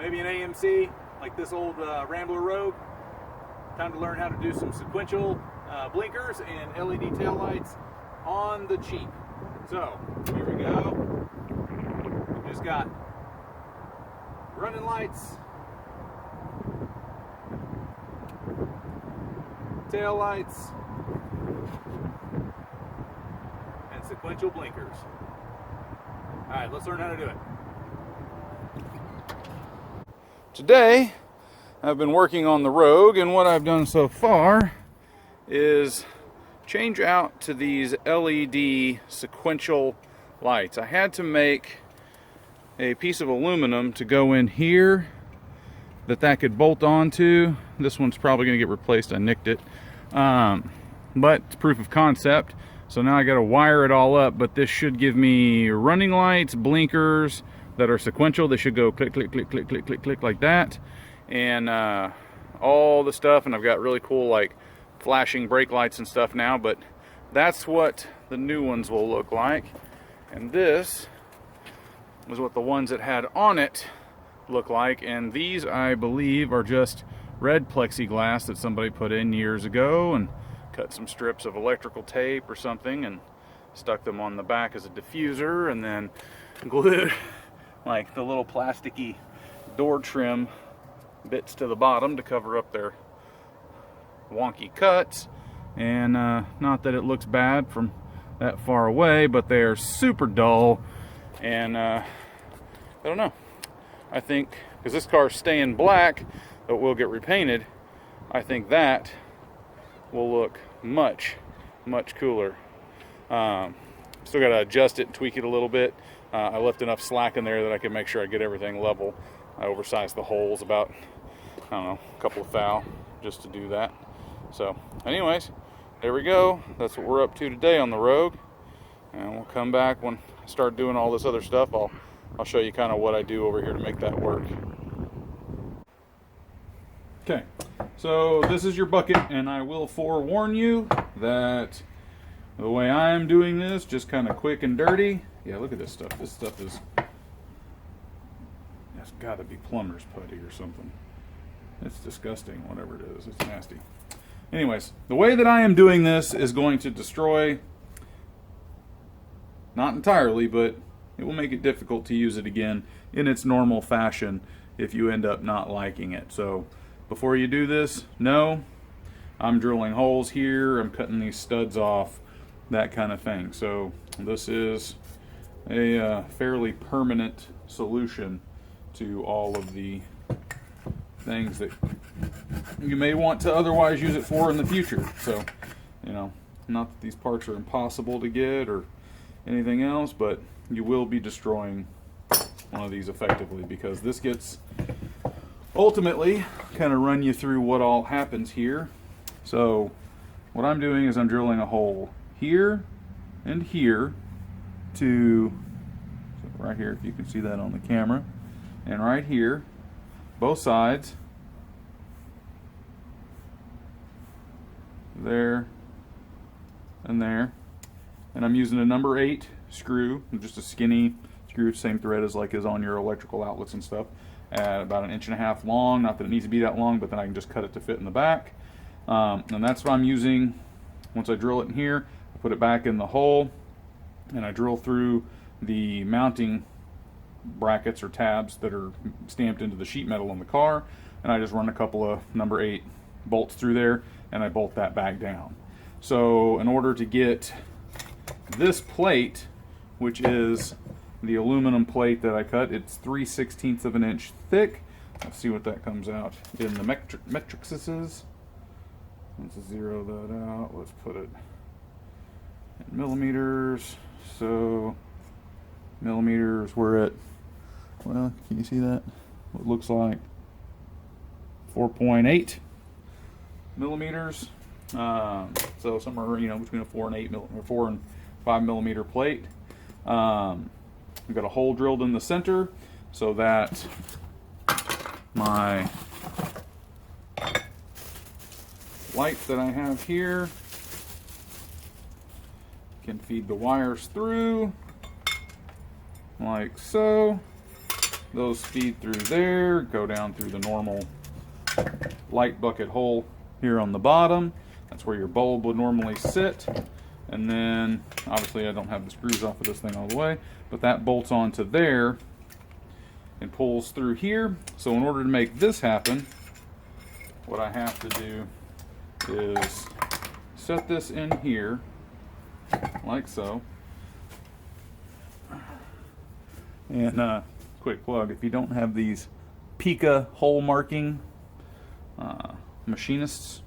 maybe an AMC, like this old Rambler Rogue. Time to learn how to do some sequential blinkers and LED taillights on the cheap. So, here we go. We just got running lights, tail lights, and sequential blinkers. Alright, let's learn how to do it. Today, I've been working on the Rogue, and what I've done so far is change out to these LED sequential lights. I had to make a piece of aluminum to go in here that could bolt onto. This one's probably going to get replaced. I nicked it. But it's proof of concept. So now I got to wire it all up, but this should give me running lights, blinkers that are sequential. They should go click, click, click, click, click, click, click like that. And all the stuff, and I've got really cool like flashing brake lights and stuff now, but that's what the new ones will look like. And this was what the ones that had on it look like, and these I believe are just red plexiglass that somebody put in years ago and cut some strips of electrical tape or something and stuck them on the back as a diffuser, and then glued like the little plasticky door trim bits to the bottom to cover up their wonky cuts. And not that it looks bad from that far away, but they are super dull. And I don't know, I think because this car's staying black but will get repainted, I think that will look much cooler. Still got to adjust it and tweak it a little bit. I left enough slack in there that I can make sure I get everything level. I oversized the holes about, I don't know, a couple of thou just to do that. So anyways, there we go. That's what we're up to today on the Rogue, and we'll come back when I start doing all this other stuff. I'll show you kind of what I do over here to make that work. Okay, so this is your bucket, and I will forewarn you that the way I'm doing this, just kind of quick and dirty. Yeah, look at this stuff. This stuff is, that's got to be plumber's putty or something. It's disgusting, whatever it is. It's nasty. Anyways, the way that I am doing this is going to destroy, not entirely, but it will make it difficult to use it again in its normal fashion if you end up not liking it. So before you do this, know I'm drilling holes here, I'm cutting these studs off, that kind of thing. So this is a fairly permanent solution to all of the things that you may want to otherwise use it for in the future. So, you know, not that these parts are impossible to get or anything else, but you will be destroying one of these effectively, because this gets ultimately kind of run you through what all happens here. So what I'm doing is I'm drilling a hole here and here to, so right here, if you can see that on the camera, and right here, both sides, there and there. And I'm using a number 8 screw, just a skinny screw, same thread as like is on your electrical outlets and stuff, at about 1.5 inches long. Not that it needs to be that long, but then I can just cut it to fit in the back. And that's what I'm using. Once I drill it in here, I put it back in the hole, and I drill through the mounting brackets or tabs that are stamped into the sheet metal on the car, and I just run a couple of number 8 bolts through there, and I bolt that back down. So in order to get this plate, which is the aluminum plate that I cut, it's 3/16 of an inch thick. Let's see what that comes out in the metrics. Let's zero that out. Let's put it in millimeters. So millimeters, we're at, well, can you see that? What looks like 4.8 millimeters. So somewhere, you know, between a 4 and 5 millimeter plate. I've got a hole drilled in the center so that my light that I have here can feed the wires through like so. those feed through there, go down through the normal light bucket hole here on the bottom. That's where your bulb would normally sit. And then, obviously I don't have the screws off of this thing all the way, but that bolts onto there and pulls through here. So in order to make this happen, what I have to do is set this in here, like so. And quick plug, if you don't have these Pika hole marking machinist's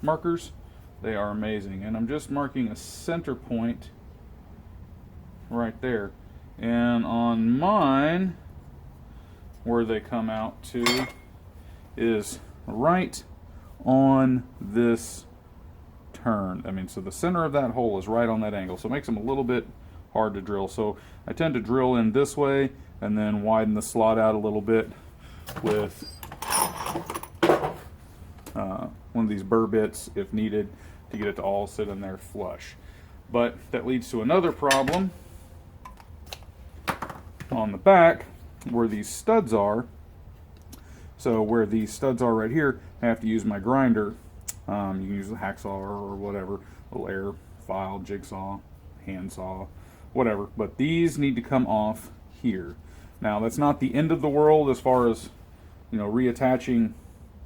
markers, they are amazing. And I'm just marking a center point right there. And on mine, where they come out to is right on this turn. I mean, so the center of that hole is right on that angle. So it makes them a little bit hard to drill. So I tend to drill in this way and then widen the slot out a little bit with one of these burr bits if needed to get it to all sit in there flush. But that leads to another problem on the back where these studs are. So where these studs are right here, I have to use my grinder. You can use the hacksaw or whatever, little air file, jigsaw, handsaw, whatever. But these need to come off here. Now that's not the end of the world as far as, you know, reattaching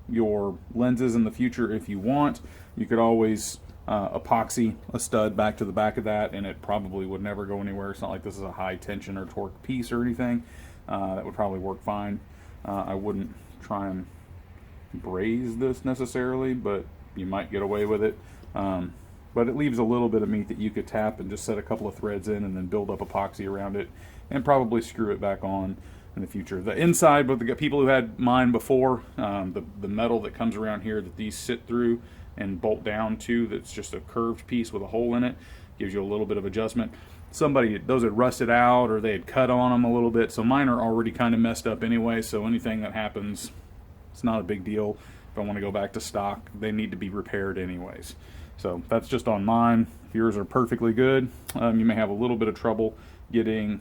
your lenses in the future. If you want, you could always epoxy a stud back to the back of that, and it probably would never go anywhere. It's not like this is a high tension or torque piece or anything. That would probably work fine. I wouldn't try and braze this necessarily, but you might get away with it. But it leaves a little bit of meat that you could tap and just set a couple of threads in and then build up epoxy around it and probably screw it back on in the future. The inside, but the people who had mine before, the metal that comes around here that these sit through and bolt down to, that's just a curved piece with a hole in it, gives you a little bit of adjustment. Those had rusted out or they had cut on them a little bit, so mine are already kind of messed up anyway, so anything that happens, it's not a big deal. If I want to go back to stock, they need to be repaired anyways. So that's just on mine. If yours are perfectly good, you may have a little bit of trouble getting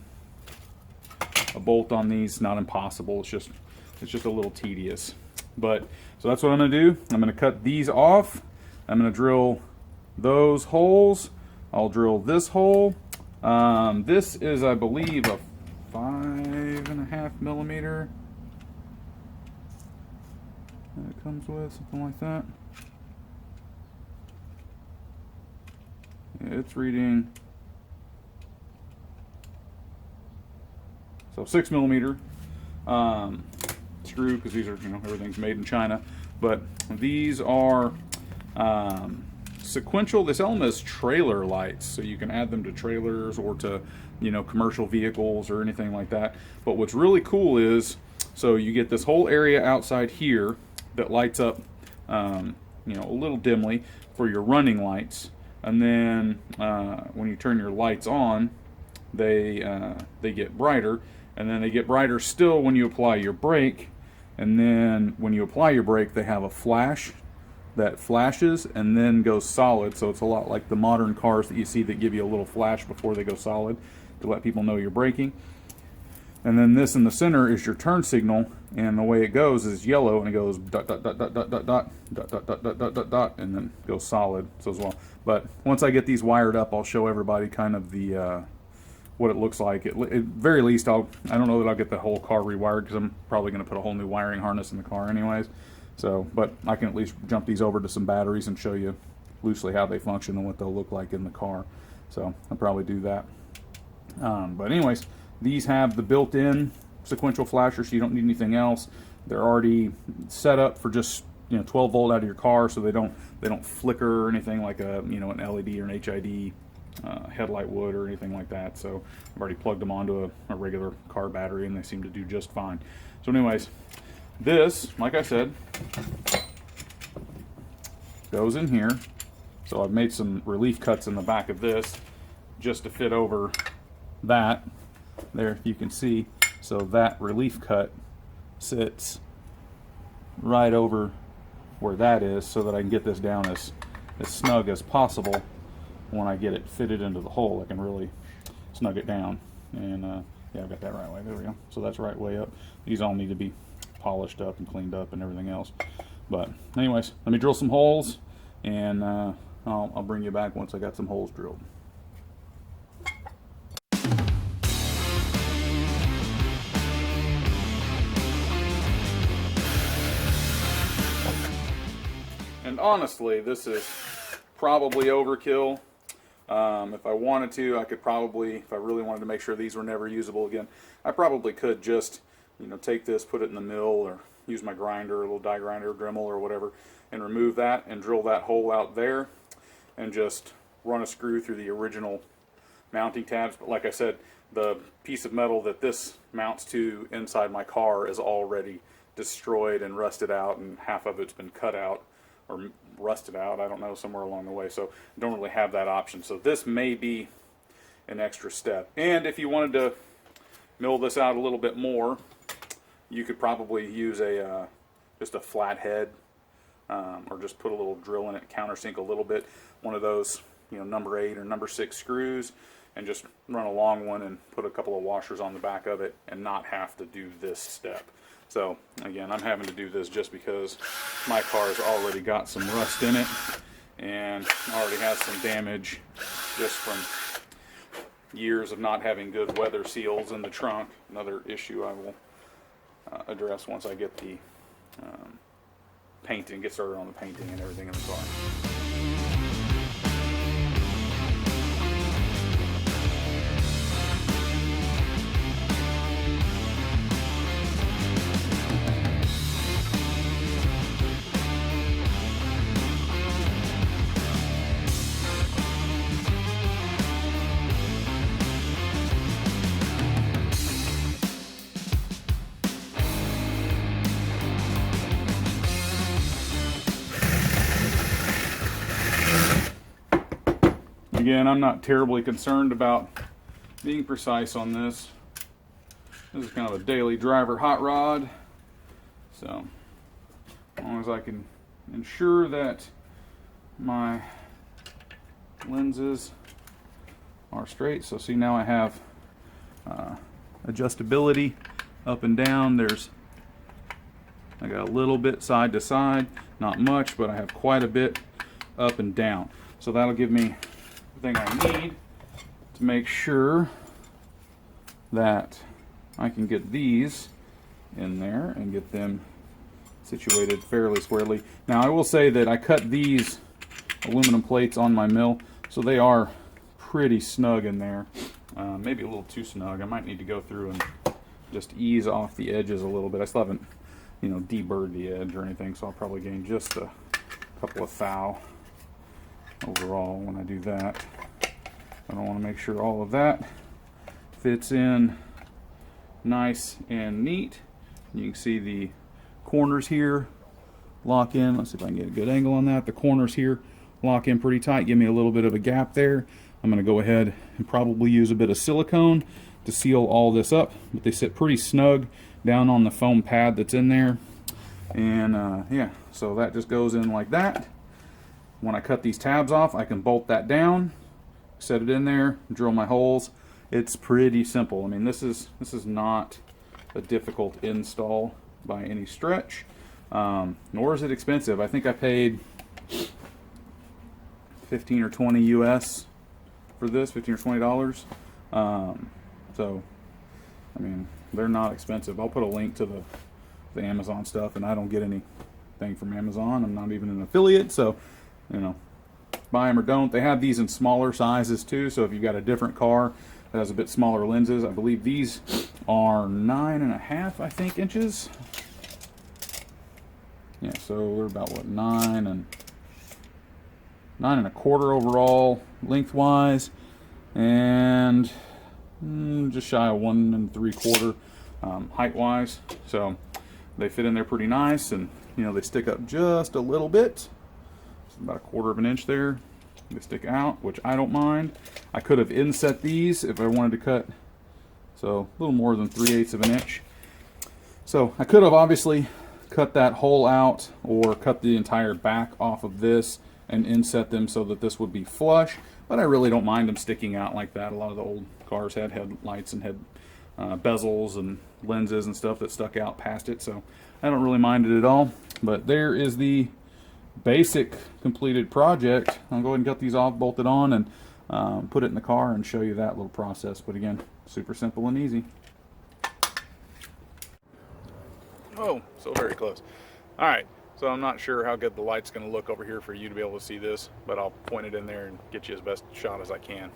a bolt on these. Not impossible, it's just a little tedious. But so that's what I'm going to do. I'm going to cut these off. I'm going to drill those holes. I'll drill this hole. This is, I believe, a 5.5 millimeter that it comes with, something like that. Yeah, it's reading, so 6 millimeter screw, because these are, you know, everything's made in China. But these are Sequential. They sell them as trailer lights, so you can add them to trailers or to, you know, commercial vehicles or anything like that. But what's really cool is, so you get this whole area outside here that lights up, you know, a little dimly for your running lights, and then when you turn your lights on, they get brighter, and then they get brighter still when you apply your brake. And then when you apply your brake, they have a flash that flashes and then goes solid. So it's a lot like the modern cars that you see that give you a little flash before they go solid to let people know you're braking. And then this in the center is your turn signal, and the way it goes is yellow, and it goes dot dot dot dot dot dot dot dot dot dot dot dot dot, and then goes solid. So as well. But once I get these wired up, I'll show everybody kind of the what it looks like. At very least, I don't know that I'll get the whole car rewired, because I'm probably going to put a whole new wiring harness in the car anyways. So, but I can at least jump these over to some batteries and show you loosely how they function and what they'll look like in the car. So I'll probably do that. But anyways, these have the built-in sequential flasher, so you don't need anything else. They're already set up for just, you know, 12 volt out of your car, so they don't flicker or anything like a, you know, an LED or an HID headlight would or anything like that. So I've already plugged them onto a regular car battery, and they seem to do just fine. So anyways, this, like I said, goes in here. So I've made some relief cuts in the back of this just to fit over that. There, you can see. So that relief cut sits right over where that is, so that I can get this down as snug as possible. When I get it fitted into the hole, I can really snug it down and Yeah, I've got that right way. There we go. So that's right way up. These all need to be polished up and cleaned up and everything else. But anyways, let me drill some holes, and I'll bring you back once I got some holes drilled. And honestly, this is probably overkill. If I wanted to, I could probably, if I really wanted to make sure these were never usable again, I probably could just, take this, put it in the mill, or use my grinder, a little die grinder, Dremel, or whatever, and remove that and drill that hole out there, and just run a screw through the original mounting tabs. But like I said, the piece of metal that this mounts to inside my car is already destroyed and rusted out, and half of it's been cut out or rusted out, I don't know, somewhere along the way. So I don't really have that option. So this may be an extra step. And if you wanted to mill this out a little bit more, you could probably use a just a flat head, or just put a little drill in it, countersink a little bit, one of those number 8 or number 6 screws, and just run a long one and put a couple of washers on the back of it and not have to do this step. So again, I'm having to do this just because my car's already got some rust in it and already has some damage just from years of not having good weather seals in the trunk. Another issue I will address once I get the painting, get started on the painting and everything in the car. Again, I'm not terribly concerned about being precise on this. This is kind of a daily driver hot rod, so as long as I can ensure that my lenses are straight. So see, now I have adjustability up and down. I got a little bit side to side, not much, but I have quite a bit up and down. So that'll give me thing I need to make sure that I can get these in there and get them situated fairly squarely. Now I will say that I cut these aluminum plates on my mill, so they are pretty snug in there. Maybe a little too snug. I might need to go through and just ease off the edges a little bit. I still haven't deburred the edge or anything, so I'll probably gain just a couple of thou overall when I do that. I don't want to make sure all of that fits in nice and neat. You can see the corners here lock in. Let's see if I can get a good angle on that. The corners here lock in pretty tight, give me a little bit of a gap there. I'm going to go ahead and probably use a bit of silicone to seal all this up, but they sit pretty snug down on the foam pad that's in there. And yeah, so that just goes in like that. When I cut these tabs off, I can bolt that down, set it in there, drill my holes. It's pretty simple. I mean, this is not a difficult install by any stretch, nor is it expensive. I think I paid 15 or 20 US for this, 15 or 20 dollars. So I mean, they're not expensive. I'll put a link to the Amazon stuff, and I don't get anything from Amazon. I'm not even an affiliate, so buy them or don't. They have these in smaller sizes too, so if you've got a different car that has a bit smaller lenses, I believe these are 9.5, I think, inches. Yeah, so they're about what, 9 1/4 overall lengthwise, and just shy of 1 3/4 height wise. So they fit in there pretty nice, and they stick up just a little bit. About 1/4 of an inch there. They stick out, which I don't mind. I could have inset these if I wanted to cut, so a little more than 3/8 of an inch. So I could have obviously cut that hole out or cut the entire back off of this and inset them so that this would be flush, but I really don't mind them sticking out like that. A lot of the old cars had headlights and had bezels and lenses and stuff that stuck out past it, so I don't really mind it at all. But there is the basic completed project. I'll go ahead and get these off, bolt it on, and put it in the car and show you that little process. But again, super simple and easy. Oh, so very close. All right, so I'm not sure how good the light's going to look over here for you to be able to see this, but I'll point it in there and get you as best shot as I can.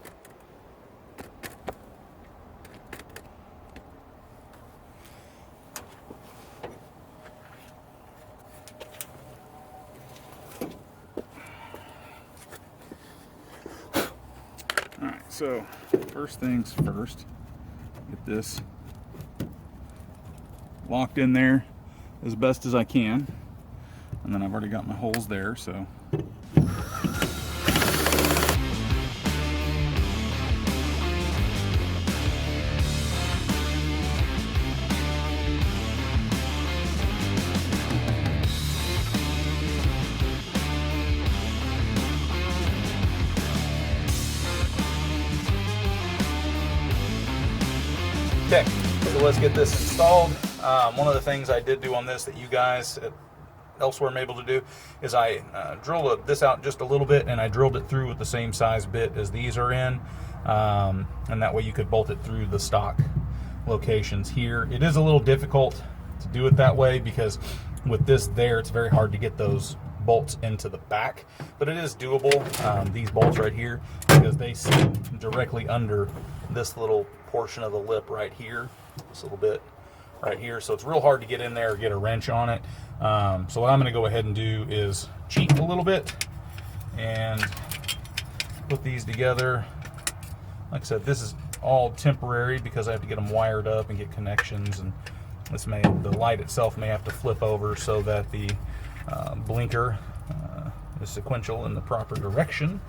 Alright, so first things first, get this locked in there as best as I can, and then I've already got my holes there, so okay, so let's get this installed. One of the things I did do on this that you guys elsewhere am able to do is I drilled this out just a little bit, and I drilled it through with the same size bit as these are in, and that way you could bolt it through the stock locations here. It is a little difficult to do it that way because with this there, it's very hard to get those bolts into the back, but it is doable. These bolts right here, because they sit directly under this little portion of the lip right here, this little bit right here, so it's real hard to get in there or get a wrench on it. So what I'm going to go ahead and do is cheat a little bit and put these together. Like I said, this is all temporary because I have to get them wired up and get connections, and the light itself may have to flip over so that the blinker is sequential in the proper direction.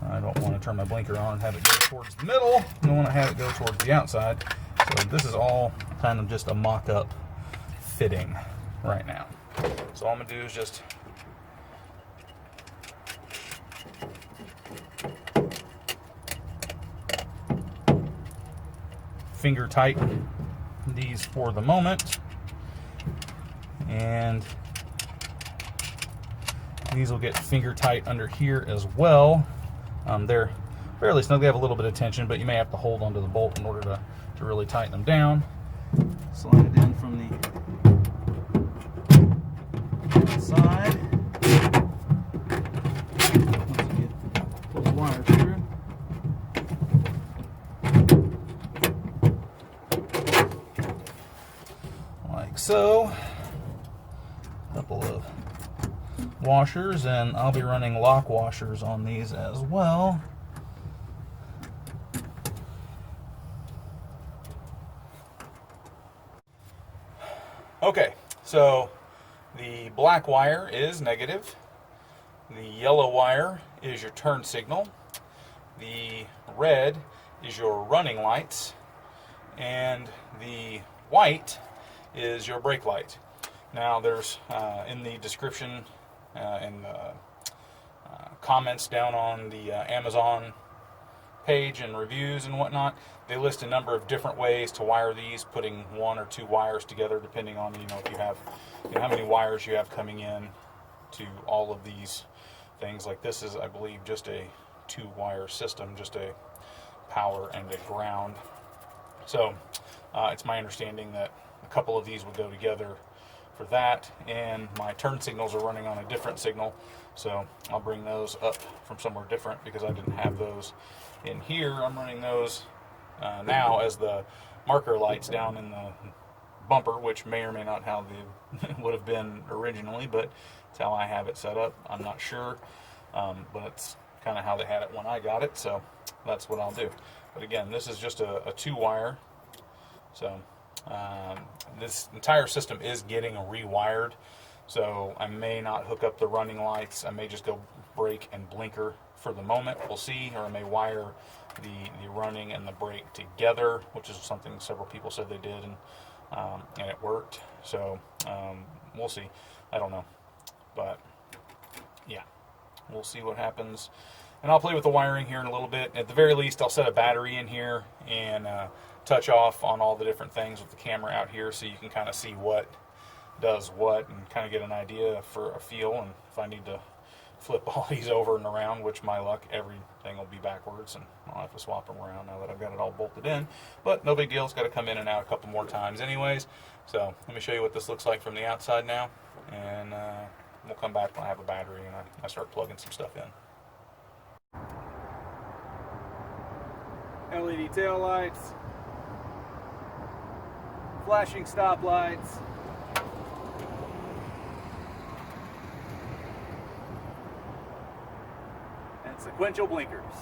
I don't want to turn my blinker on and have it go towards the middle. I don't want to have it go towards the outside. So this is all kind of just a mock-up fitting right now. So all I'm going to do is just finger tighten these for the moment, and these will get finger tight under here as well. They're fairly snug. They have a little bit of tension, but you may have to hold onto the bolt in order to really tighten them down. Slide it in from the side. Once you pull the wire through. Like so. A couple of washers, and I'll be running lock washers on these as well. Okay, so the black wire is negative, the yellow wire is your turn signal, the red is your running lights, and the white is your brake light. Now there's in the description and comments down on the Amazon page and reviews and whatnot, they list a number of different ways to wire these, putting one or two wires together depending on if you have how many wires you have coming in to all of these things. Like this is, I believe, just a 2-wire system, just a power and a ground. So it's my understanding that a couple of these would go together for that, and my turn signals are running on a different signal, so I'll bring those up from somewhere different because I didn't have those in here. I'm running those now as the marker lights down in the bumper, which may or may not how they would have been originally, but it's how I have it set up. I'm not sure, but it's kind of how they had it when I got it, so that's what I'll do. But again, this is just a 2-wire, so this entire system is getting rewired, so I may not hook up the running lights. I may just go brake and blinker for the moment. We'll see. Or I may wire the running and the brake together, which is something several people said they did, and it worked. So we'll see. I don't know, but yeah, we'll see what happens. And I'll play with the wiring here in a little bit. At the very least, I'll set a battery in here and touch off on all the different things with the camera out here so you can kind of see what does what and kind of get an idea for a feel. And if I need to flip all these over and around, which my luck, everything will be backwards and I'll have to swap them around now that I've got it all bolted in. But no big deal, it's got to come in and out a couple more times anyways. So let me show you what this looks like from the outside now, and we'll come back when I have a battery and I start plugging some stuff in. LED tail lights, flashing stop lights, and sequential blinkers.